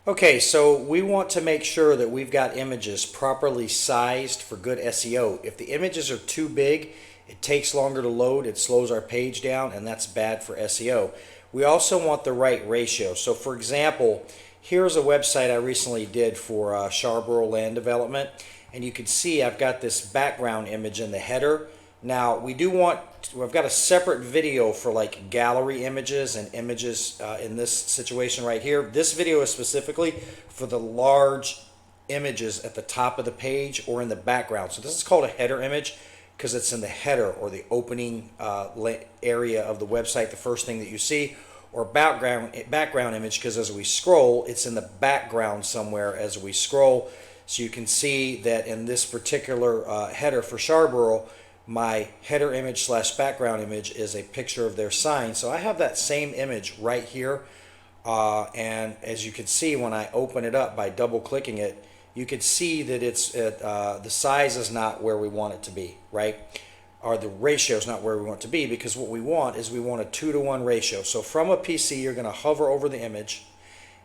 Okay, so we want to make sure that we've got images properly sized for good SEO. If the images are too big, it takes longer to load, it slows our page down, and that's bad for SEO. We also want the right ratio. So for example, here's a website I recently did for Scarborough Land Development, and you can see I've got this background image in the header. Now we've got a separate video for like gallery images and images in this situation right here. This video is specifically for the large images at the top of the page or in the background. So this is called a header image because it's in the header or the opening area of the website, the first thing that you see, or background image because as we scroll, it's in the background somewhere as we scroll. So you can see that in this particular header for Scarborough, my header image slash background image is a picture of their sign. So I have that same image right here. And as you can see, when I open it up by double clicking it, you can see that the size is not where we want it to be, right? Or the ratio is not where we want it to be, because what we want is we want a 2-to-1 ratio. So from a PC, you're going to hover over the image.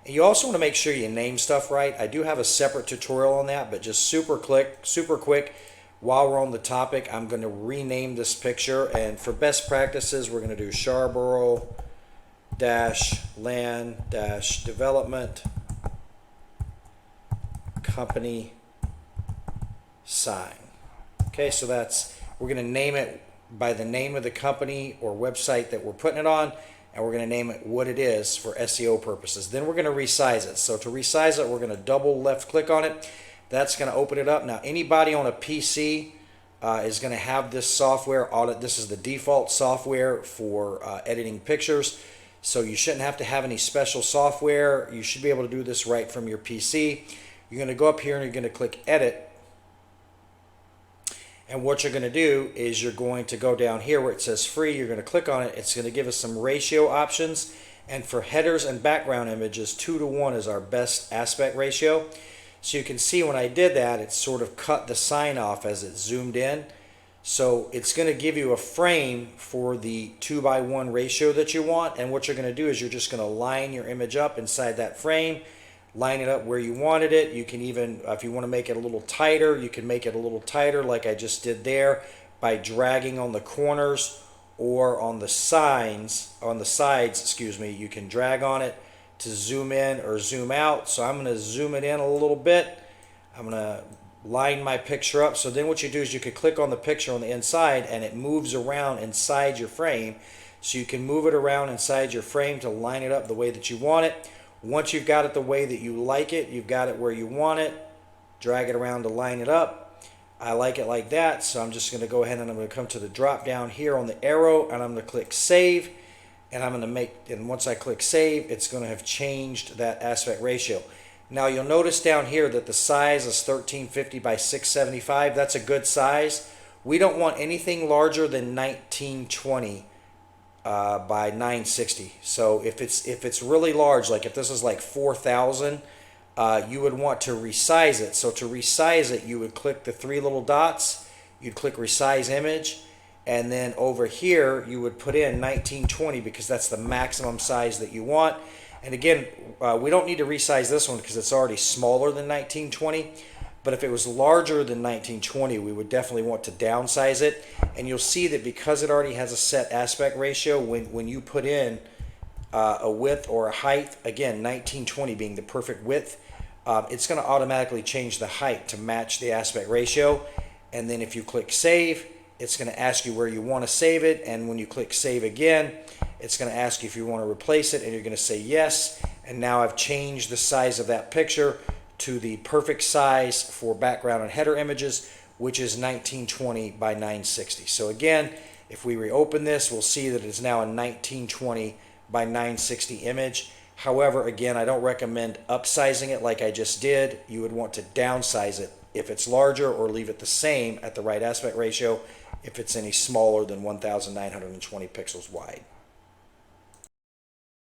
And you also want to make sure you name stuff right. I do have a separate tutorial on that, but just super quick. While we're on the topic, I'm going to rename this picture, and for best practices, we're going to do Scarborough Land Development Company sign. Okay, so we're going to name it by the name of the company or website that we're putting it on, and we're going to name it what it is for SEO purposes. Then we're going to resize it. So to resize it, we're going to double left click on it. That's going to open it up. Now, anybody on a PC is going to have this software. This is the default software for editing pictures. So you shouldn't have to have any special software. You should be able to do this right from your PC. You're going to go up here and you're going to click Edit. And what you're going to do is you're going to go down here where it says Free. You're going to click on it. It's going to give us some ratio options. And for headers and background images, 2-to-1 is our best aspect ratio. So you can see when I did that, it sort of cut the sign off as it zoomed in. So it's going to give you a frame for the 2-by-1 ratio that you want. And what you're going to do is you're just going to line your image up inside that frame, line it up where you wanted it. You can even, if you want to make it a little tighter, you can make it a little tighter like I just did there by dragging on the corners or on the sides, excuse me. You can drag on it to zoom in or zoom out. So I'm going to zoom it in a little bit. I'm going to line my picture up. So then what you do is you could click on the picture on the inside and it moves around inside your frame. So you can move it around inside your frame to line it up the way that you want it. Once you've got it the way that you like it, you've got it where you want it, drag it around to line it up. I like it like that. So I'm just going to go ahead and I'm going to come to the drop down here on the arrow and I'm going to click Save. And I'm going to and once I click Save, it's going to have changed that aspect ratio. Now you'll notice down here that the size is 1350 by 675. That's a good size. We don't want anything larger than 1920 by 960. So if it's really large, like if this is like 4,000, you would want to resize it. So to resize it, you would click the 3 little dots. You'd click Resize Image. And then over here, you would put in 1920 because that's the maximum size that you want. And again, we don't need to resize this one because it's already smaller than 1920. But if it was larger than 1920, we would definitely want to downsize it. And you'll see that because it already has a set aspect ratio, when you put in a width or a height, again, 1920 being the perfect width, it's going to automatically change the height to match the aspect ratio. And then if you click Save, it's going to ask you where you want to save it, and when you click Save again, it's going to ask you if you want to replace it, and you're going to say yes. And now I've changed the size of that picture to the perfect size for background and header images, which is 1920 by 960. So again, if we reopen this, we'll see that it's now a 1920 by 960 image. However, again, I don't recommend upsizing it like I just did. You would want to downsize it if it's larger, or leave it the same at the right aspect ratio if it's any smaller than 1920 pixels wide.